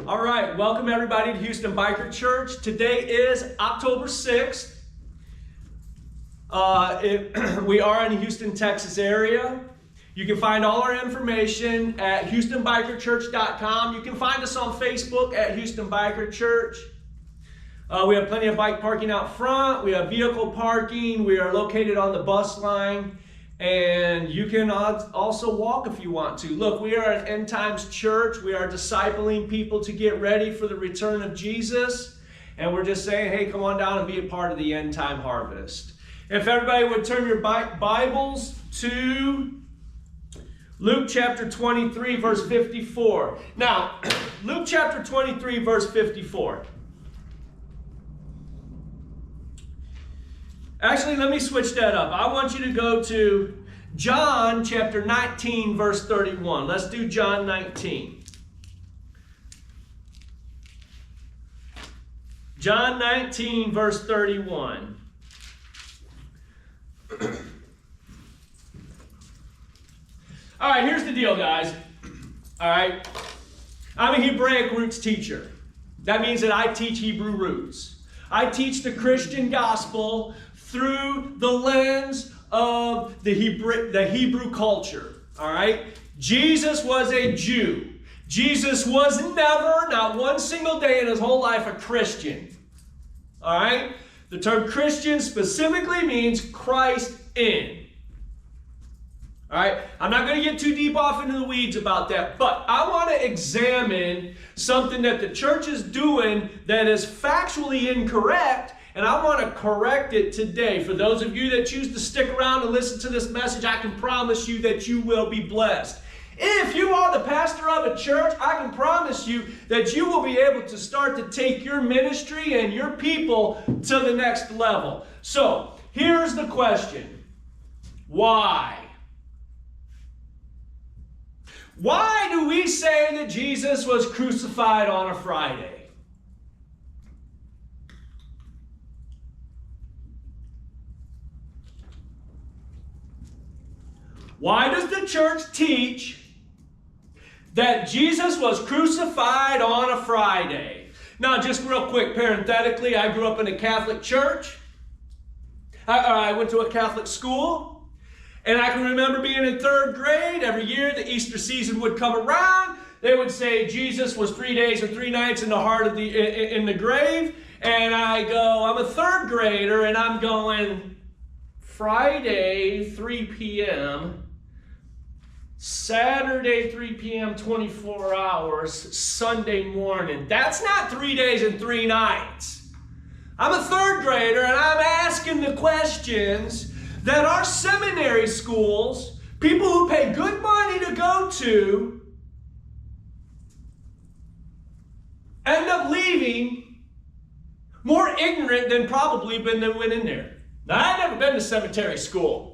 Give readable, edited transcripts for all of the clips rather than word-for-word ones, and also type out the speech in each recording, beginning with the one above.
All right, welcome everybody to Houston Biker Church. Today is October 6th. We are in the Houston, Texas area. You can find all our information at HoustonBikerChurch.com. You can find us on Facebook at Houston Biker Church. We have plenty of bike parking out front. We have vehicle parking. We are located on the bus line. And you can also walk if you want to. Look, we are an end times church. We are discipling people to get ready for the return of Jesus. And we're just saying, hey, come on down and be a part of the end time harvest. If everybody would turn your Bibles to Luke chapter 23, verse 54. Now, Luke chapter 23, verse 54. Actually, let me switch that up. I want you to go to John chapter 19, verse 31. Let's do John 19. John 19, verse 31. All right, here's the deal, guys. All right. I'm a Hebraic roots teacher. That means that I teach Hebrew roots. I teach the Christian gospel through the lens of the Hebrew culture, all right? Jesus was a Jew. Jesus was never, not one single day in his whole life, a Christian, all right? The term Christian specifically means Christ in, all right? I'm not going to get too deep off into the weeds about that, but I want to examine something that the church is doing that is factually incorrect. And I want to correct it today. For those of you that choose to stick around and listen to this message, I can promise you that you will be blessed. If you are the pastor of a church, I can promise you that you will be able to start to take your ministry and your people to the next level. So, here's the question. Why? Why do we say that Jesus was crucified on a Friday? Why does the church teach that Jesus was crucified on a Friday? Now, just real quick, parenthetically, I grew up in a Catholic church. I went to a Catholic school. And I can remember being in 3rd grade. Every year, the Easter season would come around. They would say Jesus was 3 days and 3 nights in the heart of in the grave. And I go, I'm a 3rd grader, and I'm going, Friday, 3 p.m., Saturday, 3 p.m., 24 hours, Sunday morning. That's not 3 days and 3 nights. I'm a 3rd grader, and I'm asking the questions that our seminary schools, people who pay good money to go to, end up leaving more ignorant than probably when they went in there. Now, I've never been to cemetery school.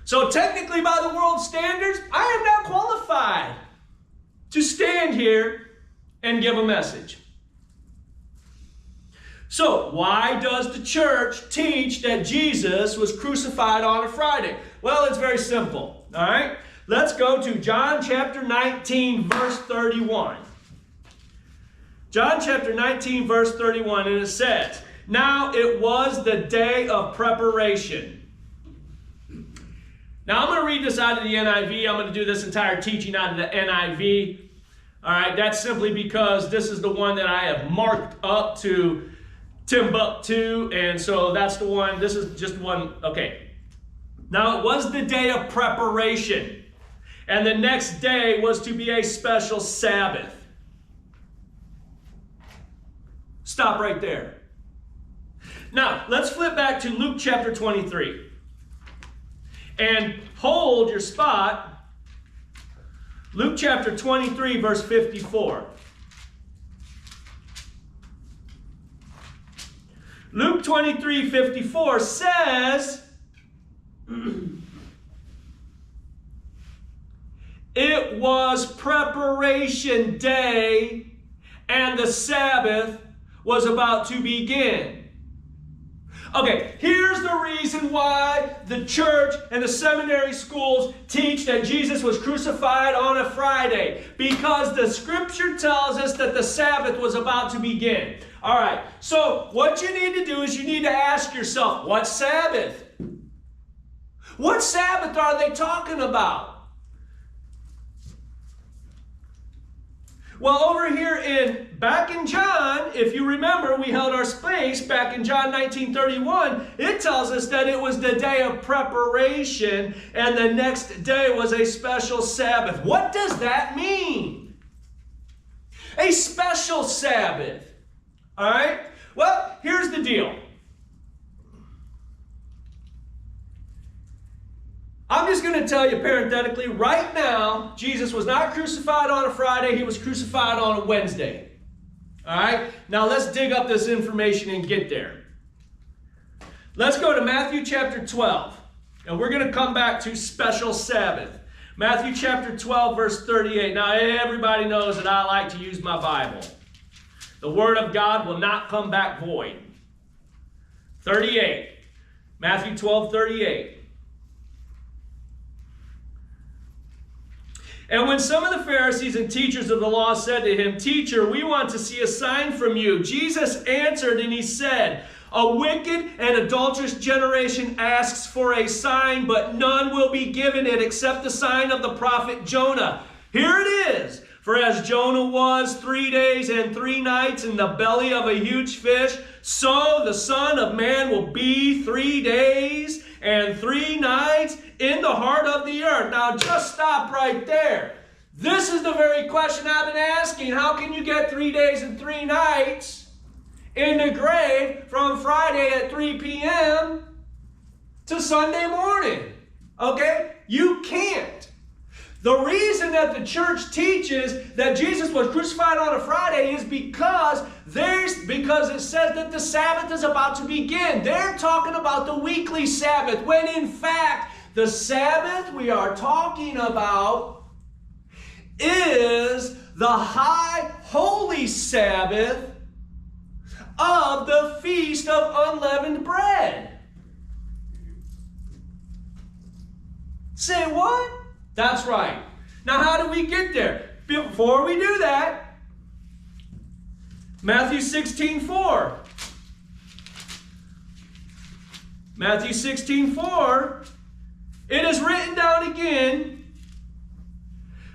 So technically, by the world's standards, I am not qualified to stand here and give a message. So why does the church teach that Jesus was crucified on a Friday? Well, it's very simple, all right? Let's go to John chapter 19, verse 31. John chapter 19, verse 31, and it says, "Now it was the day of preparation." Now, I'm going to read this out of the NIV. I'm going to do this entire teaching out of the NIV. All right, that's simply because this is the one that I have marked up to Timbuktu, and so that's the one. This is just one. Okay. Now, it was the day of preparation, and the next day was to be a special Sabbath. Stop right there. Now, let's flip back to Luke chapter 23. And hold your spot. Luke chapter 23, verse 54. Luke 23, 54 says, it was preparation day, and the Sabbath was about to begin. Okay, here's the reason why the church and the seminary schools teach that Jesus was crucified on a Friday. Because the scripture tells us that the Sabbath was about to begin. All right, so what you need to do is you need to ask yourself, what Sabbath? What Sabbath are they talking about? Well, over here back in John, if you remember, we held our space back in John 19:31. It tells us that it was the day of preparation and the next day was a special Sabbath. What does that mean? A special Sabbath. All right? Well, here's the deal. I'm just going to tell you parenthetically, right now, Jesus was not crucified on a Friday. He was crucified on a Wednesday. All right? Now let's dig up this information and get there. Let's go to Matthew chapter 12. And we're going to come back to special Sabbath. Matthew chapter 12, verse 38. Now everybody knows that I like to use my Bible. The Word of God will not come back void. 38. Matthew 12, 38. And when some of the Pharisees and teachers of the law said to him, "Teacher, we want to see a sign from you," Jesus answered and he said, "A wicked and adulterous generation asks for a sign, but none will be given it except the sign of the prophet Jonah. Here it is. For as Jonah was 3 days and 3 nights in the belly of a huge fish, so the Son of Man will be 3 days and 3 nights in the heart of the earth." Now just stop right there. This is the very question I've been asking. How can you get 3 days and 3 nights in the grave from Friday at 3 p.m. to Sunday morning? Okay? You can't. The reason that the church teaches that Jesus was crucified on a Friday is because it says that the Sabbath is about to begin. They're talking about the weekly Sabbath, when in fact the Sabbath we are talking about is the high holy Sabbath of the Feast of Unleavened Bread. Say what? That's right. Now how do we get there? Before we do that, Matthew 16:4. Matthew 16:4. It is written down again,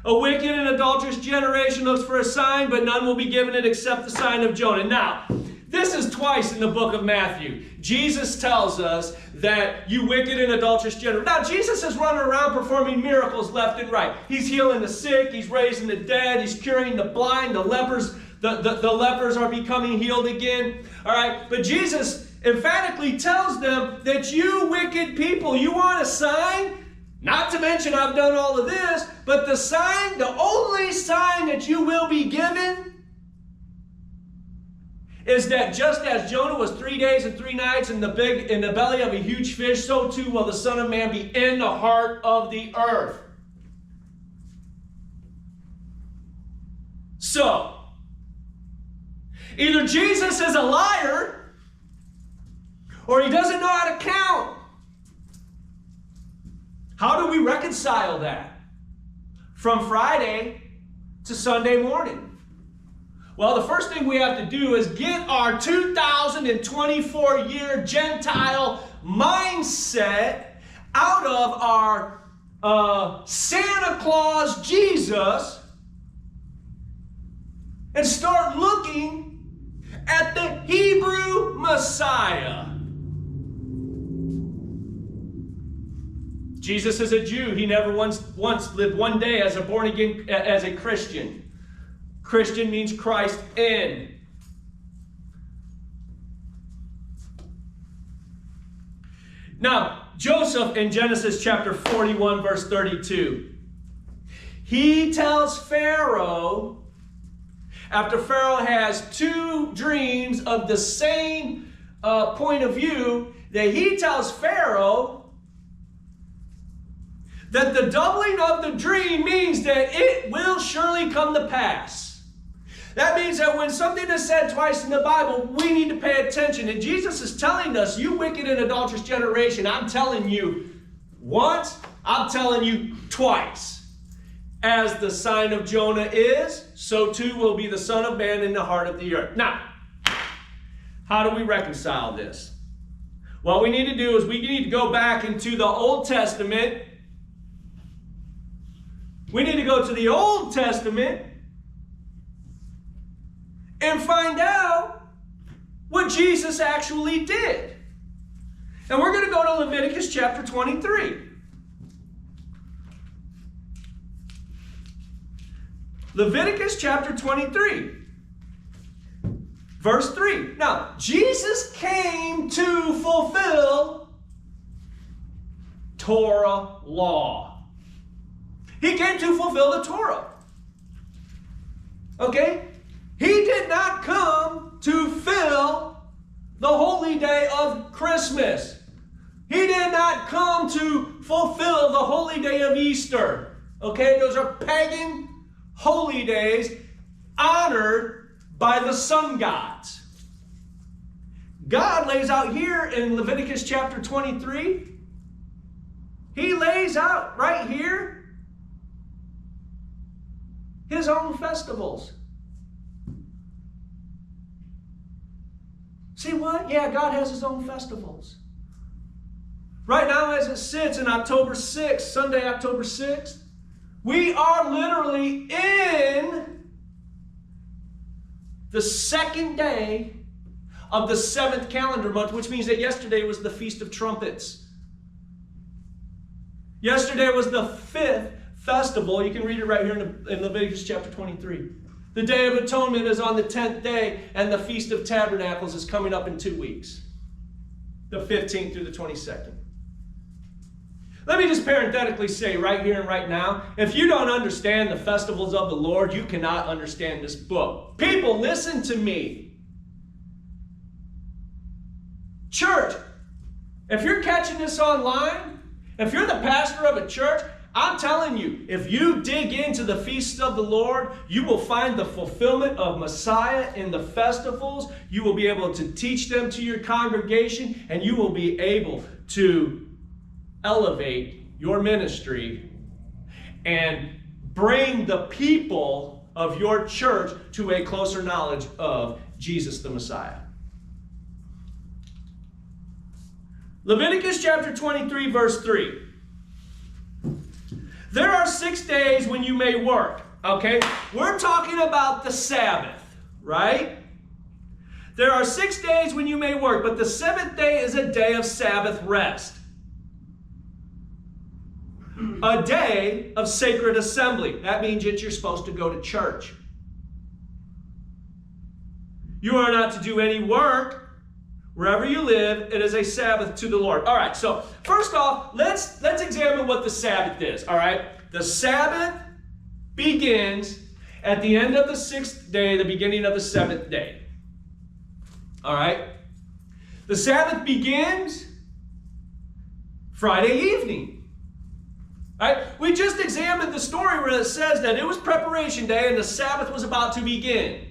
"A wicked and adulterous generation looks for a sign, but none will be given it except the sign of Jonah." Now, this is twice in the book of Matthew. Jesus tells us that you wicked and adulterous generation. Now, Jesus is running around performing miracles left and right. He's healing the sick. He's raising the dead. He's curing the blind. The lepers, the lepers are becoming healed again. All right. But Jesus emphatically tells them that you wicked people, you want a sign? Not to mention I've done all of this, but the sign, the only sign that you will be given is that just as Jonah was 3 days and 3 nights in the belly of a huge fish, so too will the Son of Man be in the heart of the earth. So, either Jesus is a liar or he doesn't know how to count. How do we reconcile that from Friday to Sunday morning? Well, the first thing we have to do is get our 2024-year Gentile mindset out of our Santa Claus Jesus and start looking at the Hebrew Messiah. Jesus is a Jew. He never once lived one day as a born-again, as a Christian. Christian means Christ in. Now, Joseph in Genesis chapter 41, verse 32. He tells Pharaoh, after Pharaoh has 2 dreams of the same point of view, that he tells Pharaoh that the doubling of the dream means that it will surely come to pass. That means that when something is said twice in the Bible, we need to pay attention. And Jesus is telling us, you wicked and adulterous generation, I'm telling you once, I'm telling you twice. As the sign of Jonah is, so too will be the Son of Man in the heart of the earth. Now, how do we reconcile this? What we need to do is we need to go back into the Old Testament. We need to go to the Old Testament and find out what Jesus actually did. And we're going to go to Leviticus chapter 23. Leviticus chapter 23, verse 3. Now, Jesus came to fulfill Torah law. He came to fulfill the Torah. Okay? He did not come to fill the holy day of Christmas. He did not come to fulfill the holy day of Easter. Okay? Those are pagan holy days honored by the sun gods. God lays out here in Leviticus chapter 23, he lays out right here his own festivals. See what? Yeah, God has his own festivals. Right now as it sits in October 6th, Sunday, October 6th, we are literally in the second day of the 7th calendar month, which means that yesterday was the Feast of Trumpets. Yesterday was the 5th festival. You can read it right here in Leviticus chapter 23. The Day of Atonement is on the 10th day, and the Feast of Tabernacles is coming up in 2 weeks, the 15th through the 22nd. Let me just parenthetically say right here and right now, if you don't understand the festivals of the Lord, you cannot understand this book. People, listen to me. Church, if you're catching this online, if you're the pastor of a church, I'm telling you, if you dig into the feasts of the Lord, you will find the fulfillment of Messiah in the festivals. You will be able to teach them to your congregation, and you will be able to elevate your ministry and bring the people of your church to a closer knowledge of Jesus the Messiah. Leviticus chapter 23, verse 3. There are 6 days when you may work. Okay? We're talking about the Sabbath, right? There are 6 days when you may work, but the 7th day is a day of Sabbath rest. A day of sacred assembly. That means that you're supposed to go to church. You are not to do any work. Wherever you live, it is a Sabbath to the Lord. All right, so first off, let's examine what the Sabbath is. All right, the Sabbath begins at the end of the 6th day, the beginning of the 7th day. All right, the Sabbath begins Friday evening. All right, we just examined the story where it says that it was preparation day and the Sabbath was about to begin.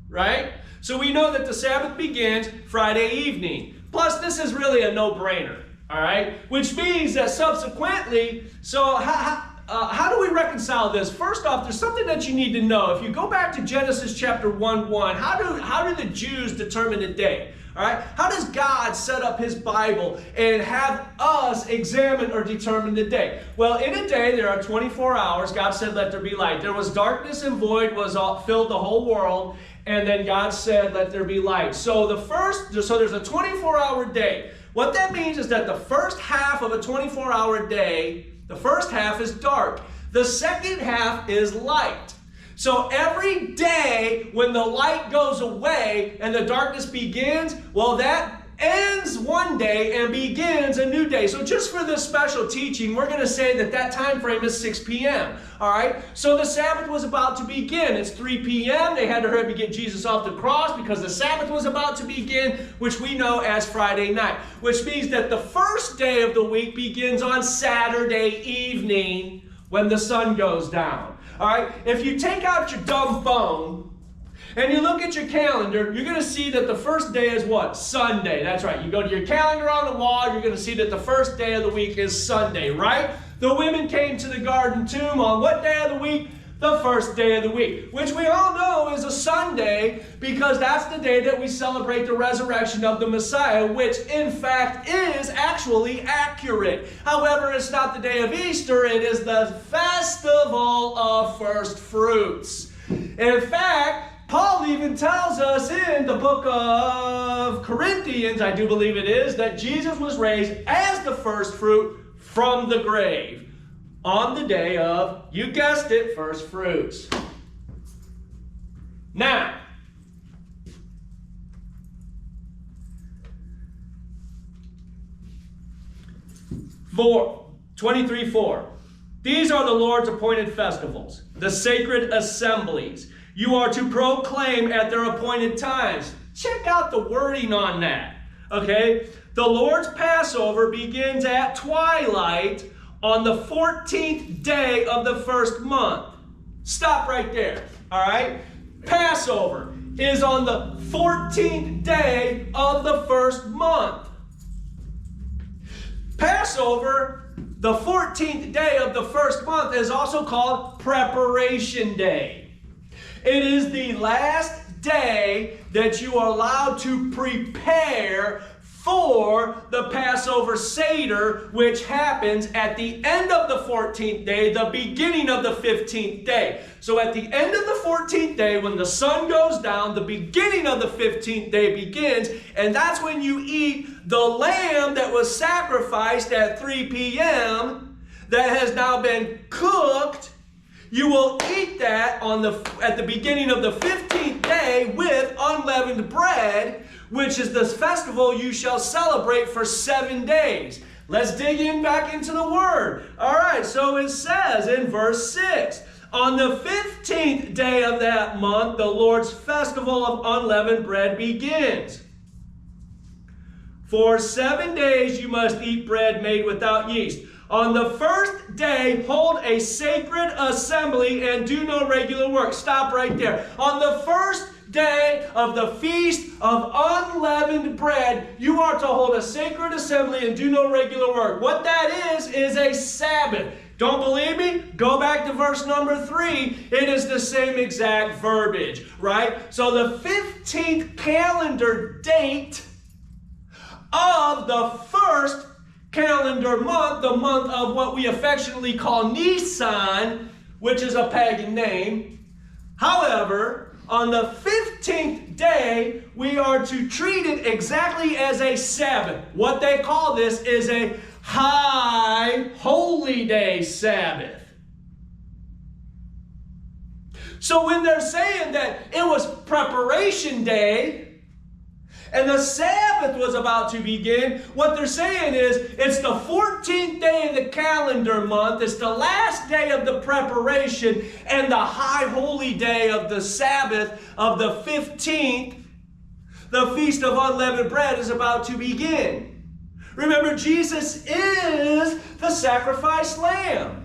Right? So we know that the Sabbath begins Friday evening. Plus, this is really a no-brainer, all right? Which means that subsequently, so how do we reconcile this? First off, there's something that you need to know. If you go back to Genesis chapter 1:1, how do the Jews determine the day? All right? How does God set up his Bible and have us examine or determine the day? Well, in a day, there are 24 hours. God said, let there be light. There was darkness and void filled the whole world. And then God said, let there be light. So there's a 24-hour day. What that means is that the first half of a 24-hour day, the first half is dark. The second half is light. So every day when the light goes away and the darkness begins, well, that ends one day and begins a new day. So just for this special teaching, we're going to say that time frame is 6 p.m. All right? So the Sabbath was about to begin. It's 3 p.m. They had to hurry up and get Jesus off the cross because the Sabbath was about to begin, which we know as Friday night. Which means that the first day of the week begins on Saturday evening when the sun goes down. All right? If you take out your dumb phone and you look at your calendar, you're going to see that the first day is what? Sunday. That's right. You go to your calendar on the wall, you're going to see that the first day of the week is Sunday, right? The women came to the garden tomb on what day of the week? The first day of the week, which we all know is a Sunday because that's the day that we celebrate the resurrection of the Messiah, which in fact is actually accurate. However, it's not the day of Easter, it is the festival of first fruits. In fact, Paul even tells us in the book of Corinthians, I do believe it is, that Jesus was raised as the first fruit from the grave on the day of, you guessed it, first fruits. Now, for 23:4. These are the Lord's appointed festivals, the sacred assemblies. You are to proclaim at their appointed times. Check out the wording on that. Okay? The Lord's Passover begins at twilight on the 14th day of the first month. Stop right there. All right? Passover is on the 14th day of the first month. Passover, the 14th day of the first month, is also called Preparation Day. It is the last day that you are allowed to prepare for the Passover Seder, which happens at the end of the 14th day, the beginning of the 15th day. So at the end of the 14th day, when the sun goes down, the beginning of the 15th day begins, and that's when you eat the lamb that was sacrificed at 3 p.m. that has now been cooked. You will eat that at the beginning of the 15th day with unleavened bread, which is the festival you shall celebrate for 7 days. Let's dig in back into the word. All right, so it says in verse 6, on the 15th day of that month, the Lord's festival of unleavened bread begins. For 7 days you must eat bread made without yeast. On the first day, hold a sacred assembly and do no regular work. Stop right there. On the first day of the feast of unleavened bread, you are to hold a sacred assembly and do no regular work. What that is a Sabbath. Don't believe me? Go back to verse number 3. It is the same exact verbiage, right? So the 15th calendar date of the first calendar month, the month of what we affectionately call Nisan, which is a pagan name. However, on the 15th day, we are to treat it exactly as a Sabbath. What they call this is a high holy day Sabbath. So when they're saying that it was preparation day, and the Sabbath was about to begin, what they're saying is it's the 14th day of the calendar month, it's the last day of the preparation, and the high holy day of the Sabbath of the 15th, the Feast of Unleavened Bread, is about to begin. Remember, Jesus is the sacrificed lamb.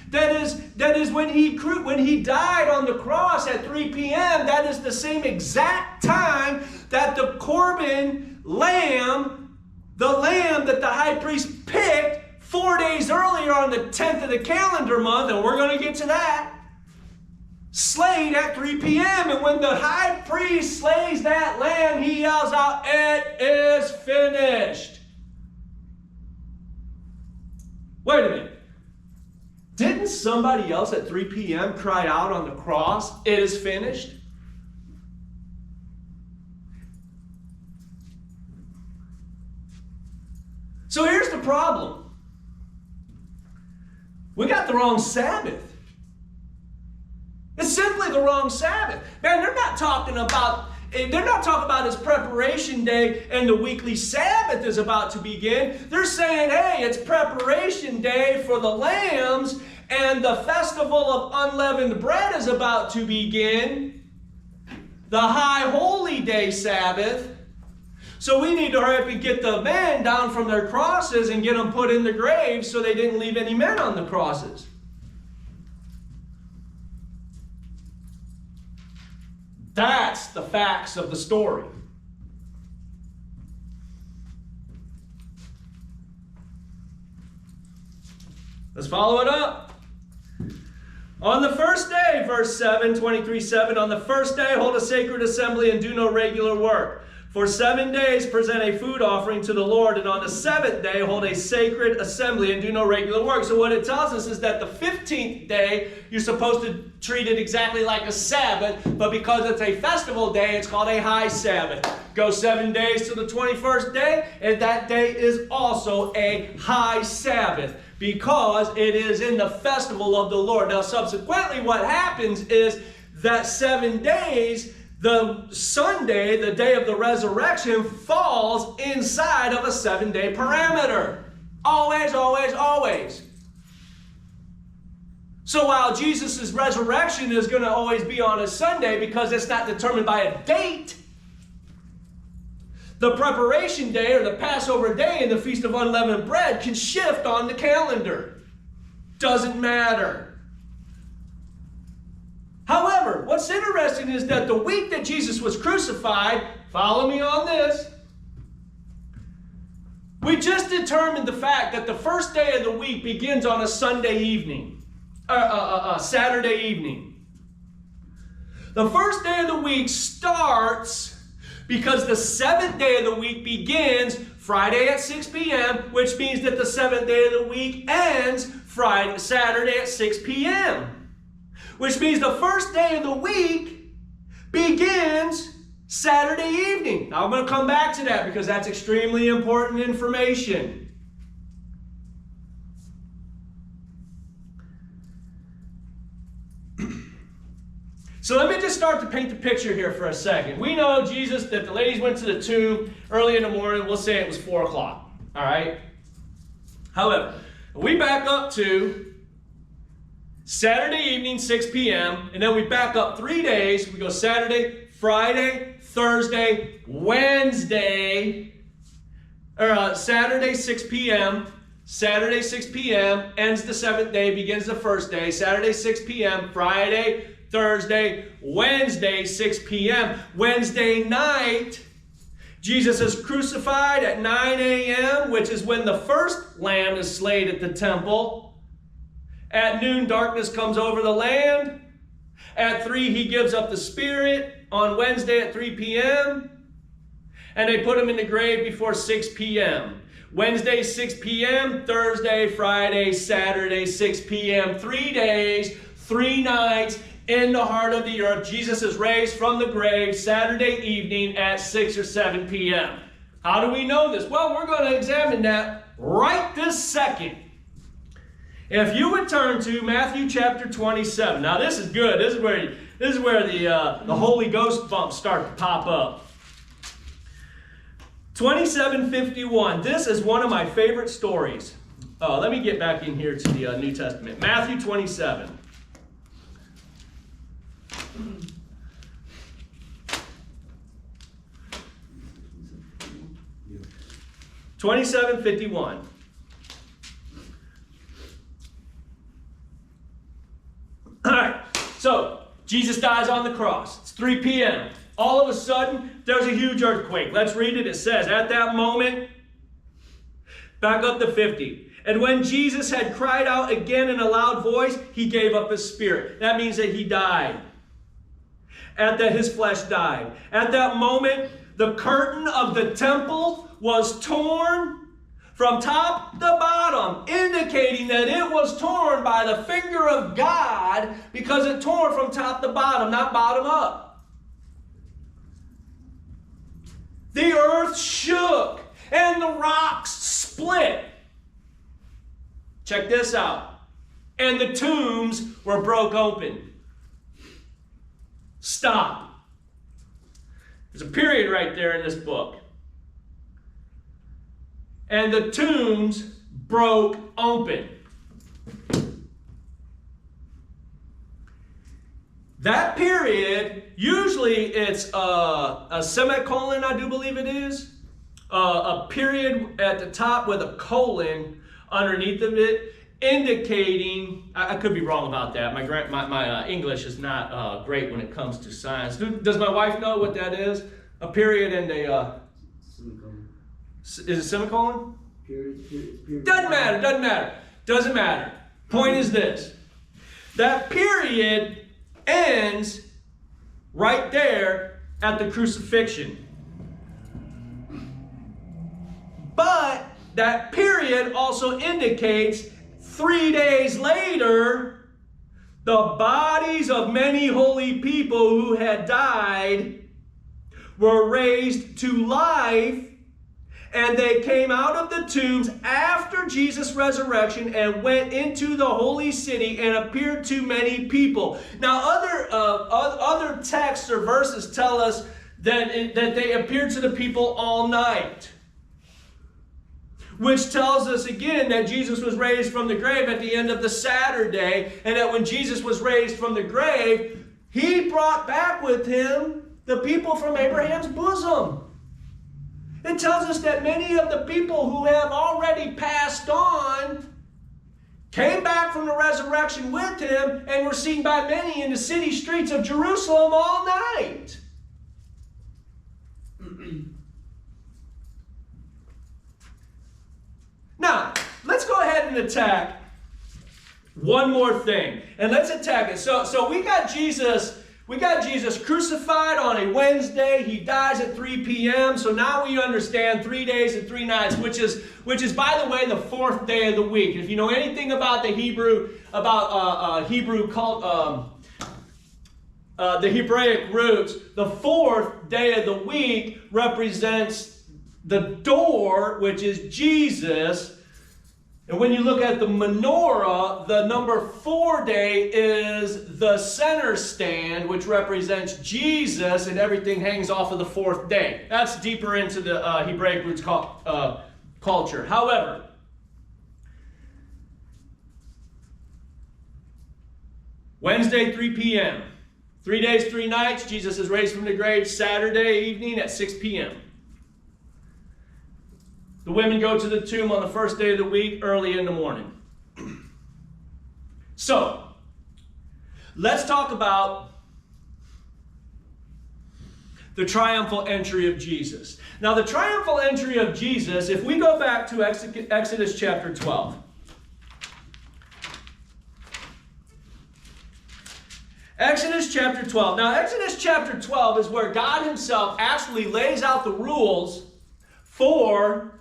That is when he died on the cross at 3 p.m., that is the same exact time that the Corban lamb, the lamb that the high priest picked 4 days earlier on the 10th of the calendar month, and we're going to get to that, slayed at 3 p.m. And when the high priest slays that lamb, he yells out, "It is finished." Wait a minute. Didn't somebody else at 3 p.m. cry out on the cross, "It is finished"? So here's the problem. We got the wrong Sabbath. It's simply the wrong Sabbath. Man, they're not talking about his preparation day and the weekly Sabbath is about to begin. They're saying, hey, it's preparation day for the lambs and the festival of unleavened bread is about to begin. The high holy day Sabbath. So we need to hurry up and get the men down from their crosses and get them put in the graves so they didn't leave any men on the crosses. That's the facts of the story. Let's follow it up. On the first day, verse 7, 23:7, on the first day hold a sacred assembly and do no regular work. For 7 days present a food offering to the Lord, and on the 7th day hold a sacred assembly and do no regular work. So what it tells us is that the 15th day, you're supposed to treat it exactly like a Sabbath, but because it's a festival day, it's called a high Sabbath. Go 7 days to the 21st day, and that day is also a high Sabbath, because it is in the festival of the Lord. Now subsequently what happens is that 7 days, the Sunday, the day of the resurrection, falls inside of a 7-day parameter. Always, always, always. So while Jesus' resurrection is going to always be on a Sunday because it's not determined by a date, the preparation day or the Passover day and the Feast of Unleavened Bread can shift on the calendar. Doesn't matter. However, what's interesting is that the week that Jesus was crucified, follow me on this, we just determined the fact that the first day of the week begins on a Sunday evening, Saturday evening. The first day of the week starts because the 7th day of the week begins Friday at 6 p.m., which means that the 7th day of the week ends Saturday at 6 p.m., which means the first day of the week begins Saturday evening. Now I'm going to come back to that because that's extremely important information. So let me just start to paint the picture here for a second. We know Jesus, that the ladies went to the tomb early in the morning. We'll say it was 4 o'clock. All right? However, we back up to Saturday evening, 6 p.m., and then we back up 3 days. We go Saturday, Friday, Thursday, Wednesday, Saturday, 6 p.m., Saturday, 6 p.m., ends the 7th day, begins the first day, Saturday, 6 p.m., Friday, Thursday, Wednesday, 6 p.m. Wednesday night, Jesus is crucified at 9 a.m., which is when the first lamb is slain at the temple. At noon, darkness comes over the land. At 3, he gives up the spirit on Wednesday at 3 p.m. And they put him in the grave before 6 p.m. Wednesday, 6 p.m., Thursday, Friday, Saturday, 6 p.m. 3 days, 3 nights in the heart of the earth. Jesus is raised from the grave Saturday evening at 6 or 7 p.m. How do we know this? Well, we're going to examine that right this second. If you would turn to Matthew chapter 27. Now this is good. This is where the Holy Ghost bumps start to pop up. 27:51. This is one of my favorite stories. Let me get back in here to the New Testament. Matthew 27. $27.51. All right, so Jesus dies on the cross. It's 3 p.m. All of a sudden, there's a huge earthquake. Let's read it. It says, at that moment, back up to 50. And when Jesus had cried out again in a loud voice, he gave up his spirit. That means that he died. His flesh died. At that moment, the curtain of the temple was torn from top to bottom, indicating that it was torn by the finger of God because it tore from top to bottom, not bottom up. The earth shook and the rocks split. Check this out. And the tombs were broke open. Stop. There's a period right there in this book. And the tombs broke open. That period, usually it's a semicolon, I do believe it is. A period at the top with a colon underneath of it indicating, I could be wrong about that. My English is not great when it comes to science. Does my wife know what that is? A period and a... Semicolon. Is it semicolon? Period. Doesn't matter. Point is this. That period ends right there at the crucifixion. But that period also indicates 3 days later, the bodies of many holy people who had died were raised to life, and they came out of the tombs after Jesus' resurrection and went into the holy city and appeared to many people. Now, other texts or verses tell us that they appeared to the people all night, which tells us again that Jesus was raised from the grave at the end of the Saturday, and that when Jesus was raised from the grave, he brought back with him the people from Abraham's bosom. It tells us that many of the people who have already passed on came back from the resurrection with him and were seen by many in the city streets of Jerusalem all night. Now, let's go ahead and attack one more thing. And let's attack it. So we got Jesus crucified on a Wednesday. He dies at 3 p.m. So now we understand 3 days and 3 nights, which is, by the way, the 4th day of the week. If you know anything about the the Hebraic roots, the 4th day of the week represents the door, which is Jesus. And when you look at the menorah, the number 4 day is the center stand, which represents Jesus, and everything hangs off of the 4th day. That's deeper into the Hebraic roots culture. However, Wednesday, 3 p.m. 3 days, 3 nights, Jesus is raised from the grave Saturday evening at 6 p.m. The women go to the tomb on the 1st day of the week, early in the morning. So, let's talk about the triumphal entry of Jesus. Now, the triumphal entry of Jesus, if we go back to Exodus chapter 12. Exodus chapter 12. Now, Exodus chapter 12 is where God himself actually lays out the rules for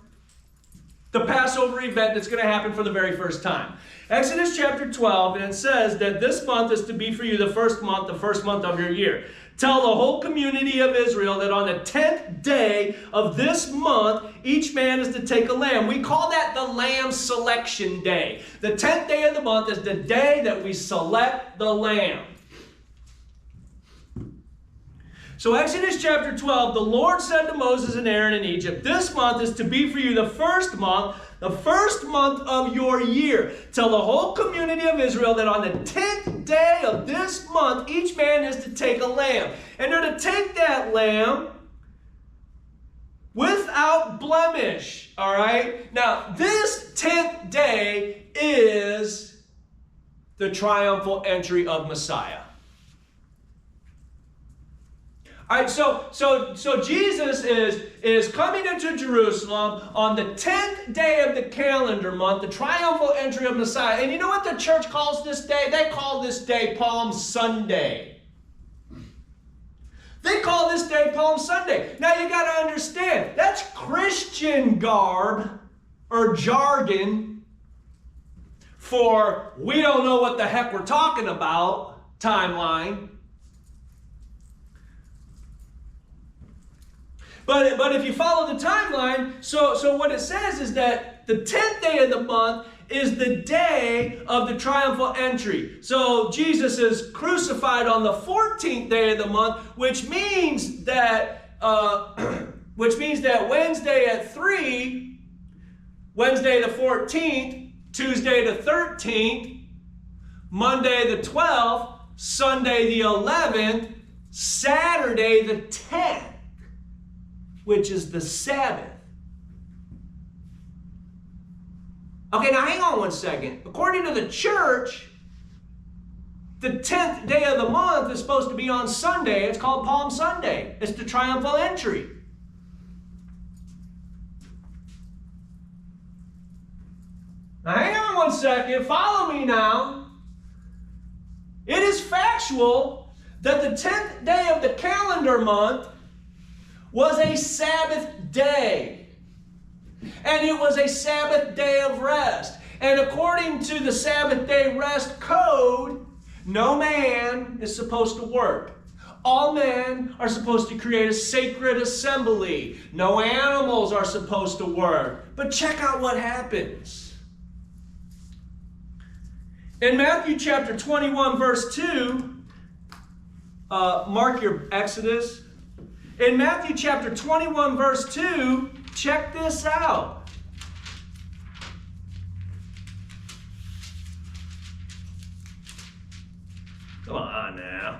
the Passover event that's going to happen for the very first time. Exodus chapter 12, and it says that this month is to be for you the first month of your year. Tell the whole community of Israel that on the 10th day of this month, each man is to take a lamb. We call that the lamb selection day. The 10th day of the month is the day that we select the lamb. So Exodus chapter 12, the Lord said to Moses and Aaron in Egypt, this month is to be for you the first month of your year. Tell the whole community of Israel that on the 10th day of this month, each man is to take a lamb. And they're to take that lamb without blemish. All right? Now, this 10th day is the triumphal entry of Messiah. All right, so Jesus is coming into Jerusalem on the 10th day of the calendar month, the triumphal entry of Messiah. And you know what the church calls this day? They call this day Palm Sunday. They call this day Palm Sunday. Now you got to understand, that's Christian garb or jargon for we don't know what the heck we're talking about timeline. But if you follow the timeline, so what it says is that the 10th day of the month is the day of the triumphal entry. So Jesus is crucified on the 14th day of the month, which means that Wednesday at 3, Wednesday the 14th, Tuesday the 13th, Monday the 12th, Sunday the 11th, Saturday the 10th. Which is the Sabbath. Okay, now hang on one second. According to the church, the 10th day of the month is supposed to be on Sunday. It's called Palm Sunday. It's the triumphal entry. Now hang on one second. Follow me now. It is factual that the 10th day of the calendar month was a Sabbath day. And it was a Sabbath day of rest. And according to the Sabbath day rest code, no man is supposed to work. All men are supposed to create a sacred assembly. No animals are supposed to work. But check out what happens. In Matthew chapter 21, verse 2, mark your Exodus. In Matthew chapter 21, verse 2, check this out. Come on now.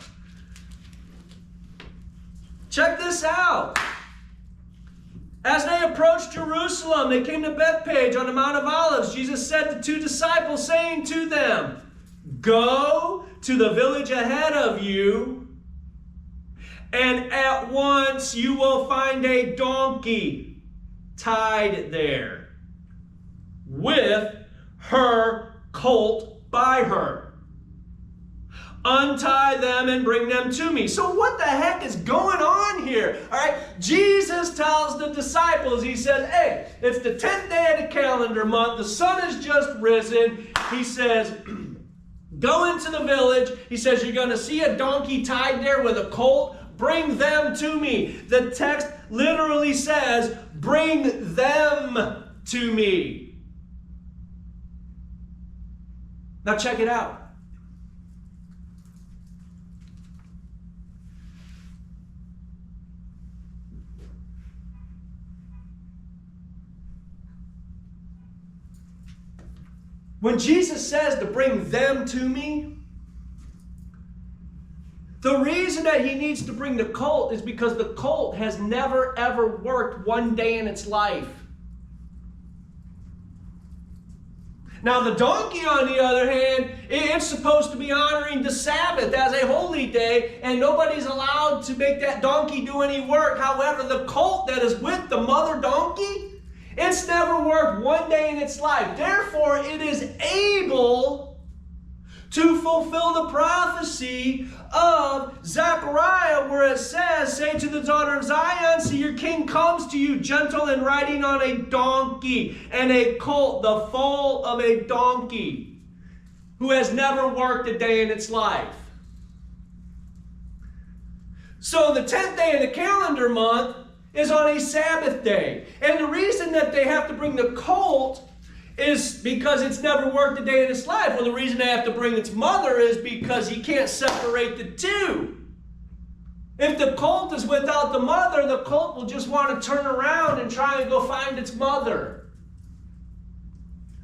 Check this out. As they approached Jerusalem, they came to Bethpage on the Mount of Olives. Jesus said to two disciples, saying to them, "Go to the village ahead of you, and at once you will find a donkey tied there, with her colt by her. Untie them and bring them to me." So what the heck is going on here? All right, Jesus tells the disciples, he says, hey, it's the 10th day of the calendar month. The sun has just risen. He says, go into the village. He says, you're going to see a donkey tied there with a colt. Bring them to me. The text literally says, bring them to me. Now check it out. When Jesus says to bring them to me, the reason that he needs to bring the colt is because the colt has never ever worked one day in its life. Now the donkey, on the other hand, it's supposed to be honoring the Sabbath as a holy day, and nobody's allowed to make that donkey do any work. However, the colt that is with the mother donkey, it's never worked one day in its life. Therefore, it is able to fulfill the prophecy of Zechariah, where it says, say to the daughter of Zion, see, your king comes to you gentle and riding on a donkey and a colt, the foal of a donkey, who has never worked a day in its life. So the 10th day of the calendar month is on a Sabbath day. And the reason that they have to bring the colt is because it's never worked a day in its life. Well, the reason they have to bring its mother is because you can't separate the two. If the colt is without the mother, the colt will just want to turn around and try and go find its mother.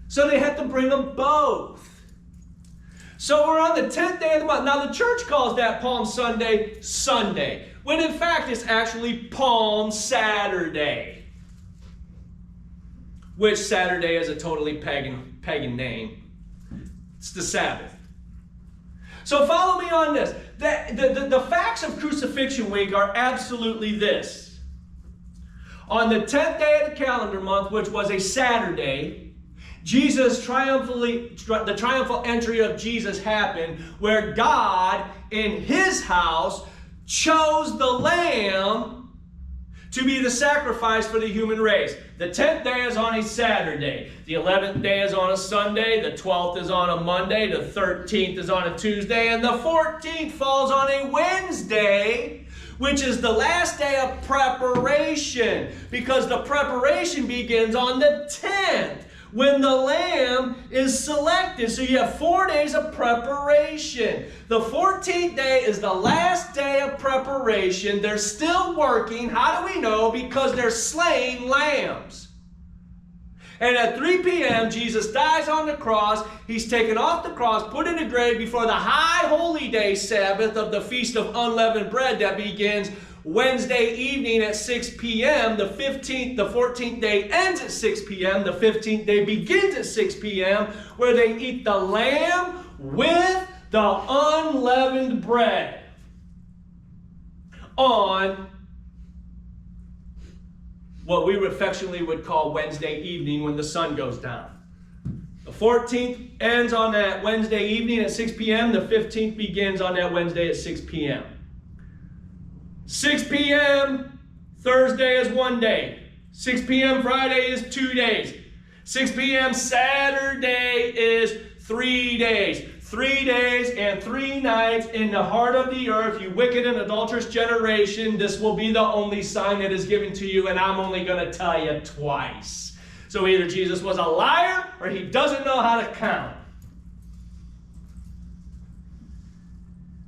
So they have to bring them both. So we're on the 10th day of the month. Now the church calls that Palm Sunday, Sunday, when in fact it's actually Palm Saturday, which Saturday is a totally pagan name. It's the Sabbath. So follow me on this. The facts of Crucifixion Week are absolutely this. On the 10th day of the calendar month, which was a Saturday, the triumphal entry of Jesus happened, where God in his house chose the lamb to be the sacrifice for the human race. The 10th day is on a Saturday. The 11th day is on a Sunday. The 12th is on a Monday. The 13th is on a Tuesday. And the 14th falls on a Wednesday, which is the last day of preparation, because the preparation begins on the 10th, when the lamb is selected. So you have 4 days of preparation. The 14th day is the last day of preparation. They're still working. How do we know? Because they're slaying lambs. And at 3 p.m., Jesus dies on the cross. He's taken off the cross, put in a grave before the high holy day Sabbath of the Feast of Unleavened Bread that begins Wednesday evening at 6 p.m. The 14th day ends at 6 p.m. The 15th day begins at 6 p.m. where they eat the lamb with the unleavened bread on what we affectionately would call Wednesday evening when the sun goes down. The 14th ends on that Wednesday evening at 6 p.m. The 15th begins on that Wednesday at 6 p.m. 6 p.m. Thursday is 1 day. 6 p.m. Friday is 2 days. 6 p.m. Saturday is 3 days. 3 days and 3 nights in the heart of the earth, you wicked and adulterous generation. This will be the only sign that is given to you, and I'm only going to tell you twice. So either Jesus was a liar or he doesn't know how to count.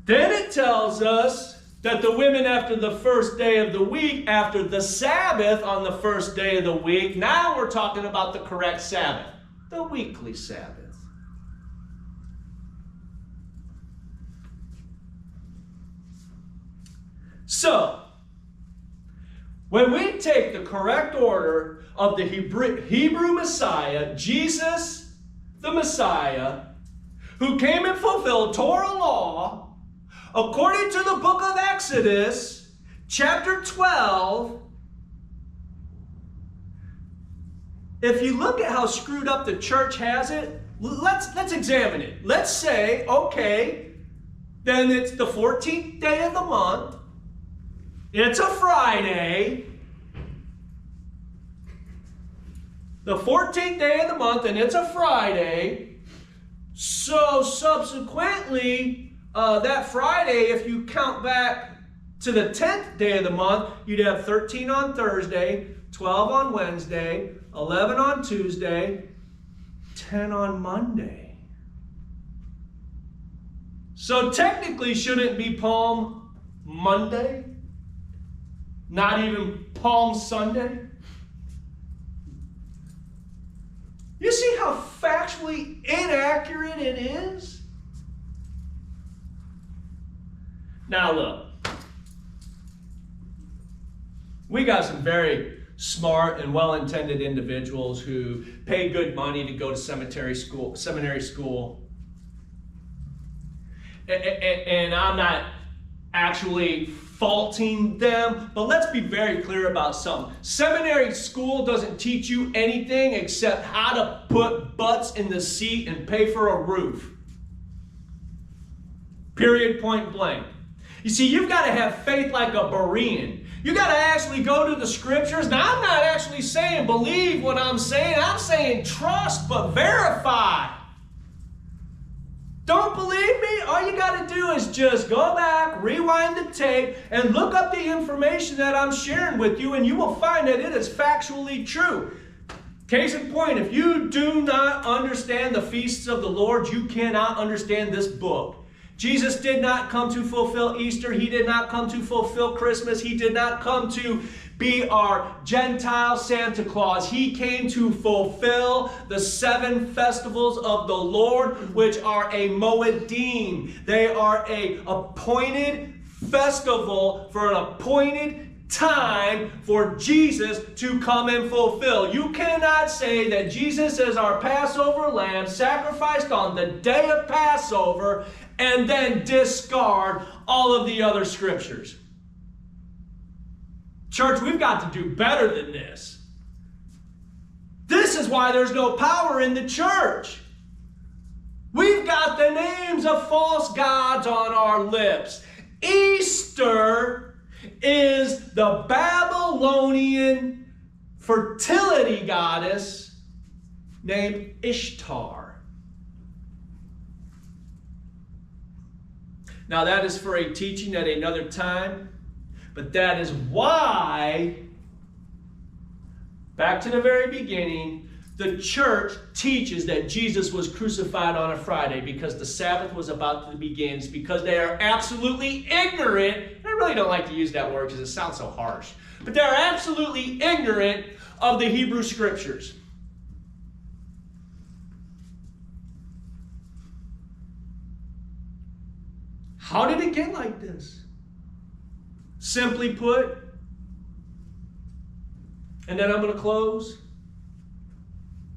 Then it tells us that the women after the first day of the week, after the Sabbath on the first day of the week, now we're talking about the correct Sabbath, the weekly Sabbath. So, when we take the correct order of the Hebrew Messiah, Jesus the Messiah, who came and fulfilled Torah law, according to the book of Exodus, chapter 12, if you look at how screwed up the church has it, let's examine it. Let's say, okay, then it's the 14th day of the month. It's a Friday, the 14th day of the month, and it's a Friday. So subsequently, that Friday, if you count back to the 10th day of the month, you'd have 13 on Thursday, 12 on Wednesday, 11 on Tuesday, 10 on Monday. So technically, shouldn't it be Palm Monday? Not even Palm Sunday? You see how factually inaccurate it is? Now look, we got some very smart and well-intended individuals who pay good money to go to seminary school. And I'm not actually faulting them, but let's be very clear about something. Seminary school doesn't teach you anything except how to put butts in the seat and pay for a roof. Period, point blank. You see, you've got to have faith like a Berean. You got to actually go to the scriptures. Now, I'm not actually saying believe what I'm saying. I'm saying trust, but verify. Don't believe me? All you got to do is just go back, rewind the tape, and look up the information that I'm sharing with you, and you will find that it is factually true. Case in point, if you do not understand the feasts of the Lord, you cannot understand this book. Jesus did not come to fulfill Easter. He did not come to fulfill Christmas. He did not come to be our Gentile Santa Claus. He came to fulfill the 7 festivals of the Lord, which are a Moedim. They are an appointed festival for an appointed time for Jesus to come and fulfill. You cannot say that Jesus is our Passover lamb sacrificed on the day of Passover and then discard all of the other scriptures. Church, we've got to do better than this. This is why there's no power in the church. We've got the names of false gods on our lips. Easter is the Babylonian fertility goddess named Ishtar. Now that is for a teaching at another time, but that is why, back to the very beginning, the church teaches that Jesus was crucified on a Friday because the Sabbath was about to begin. It's because they are absolutely ignorant. I really don't like to use that word because it sounds so harsh. But they're absolutely ignorant of the Hebrew Scriptures. How did it get like this? Simply put, and then I'm going to close,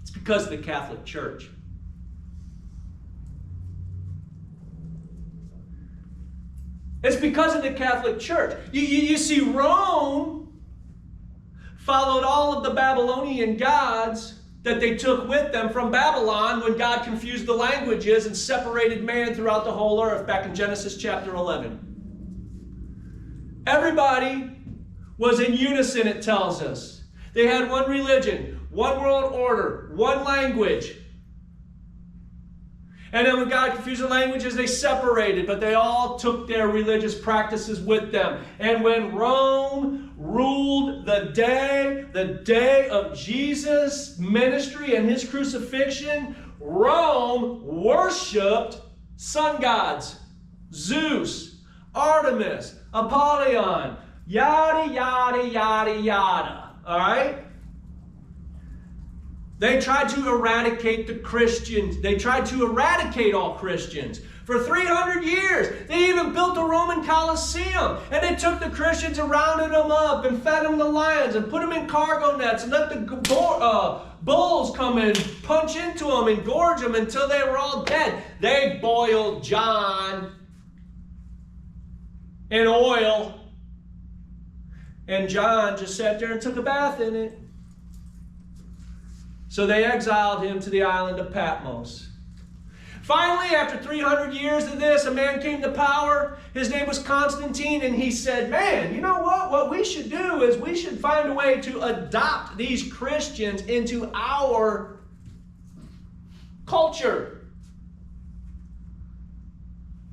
it's because of the Catholic Church. It's because of the Catholic Church. You see, Rome followed all of the Babylonian gods that they took with them from Babylon when God confused the languages and separated man throughout the whole earth back in Genesis chapter 11. Everybody was in unison, it tells us. They had one religion, one world order, one language. And then when God confused the languages, they separated, but they all took their religious practices with them. And when Rome ruled the day of Jesus' ministry and his crucifixion, Rome worshipped sun gods. Zeus, Artemis, Apollyon, yada, yada, yada, yada. All right? They tried to eradicate the Christians. They tried to eradicate all Christians. For 300 years, they even built a Roman Colosseum. And they took the Christians and rounded them up and fed them to lions and put them in cargo nets and let the bulls come and punch into them and gorge them until they were all dead. They boiled John in oil. And John just sat there and took a bath in it. So they exiled him to the island of Patmos. Finally, after 300 years of this, a man came to power. His name was Constantine, and he said, man, you know what? What we should do is we should find a way to adopt these Christians into our culture.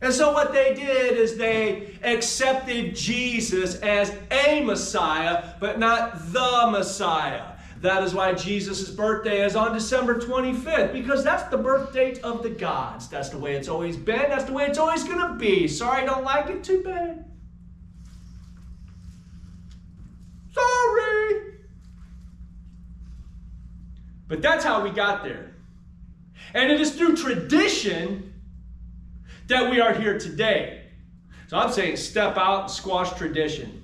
And so what they did is they accepted Jesus as a Messiah, but not the Messiah. That is why Jesus' birthday is on December 25th, because that's the birth date of the gods. That's the way it's always been. That's the way it's always going to be. Sorry, I don't like it. Too bad. Sorry. But that's how we got there. And it is through tradition that we are here today. So I'm saying step out and squash tradition.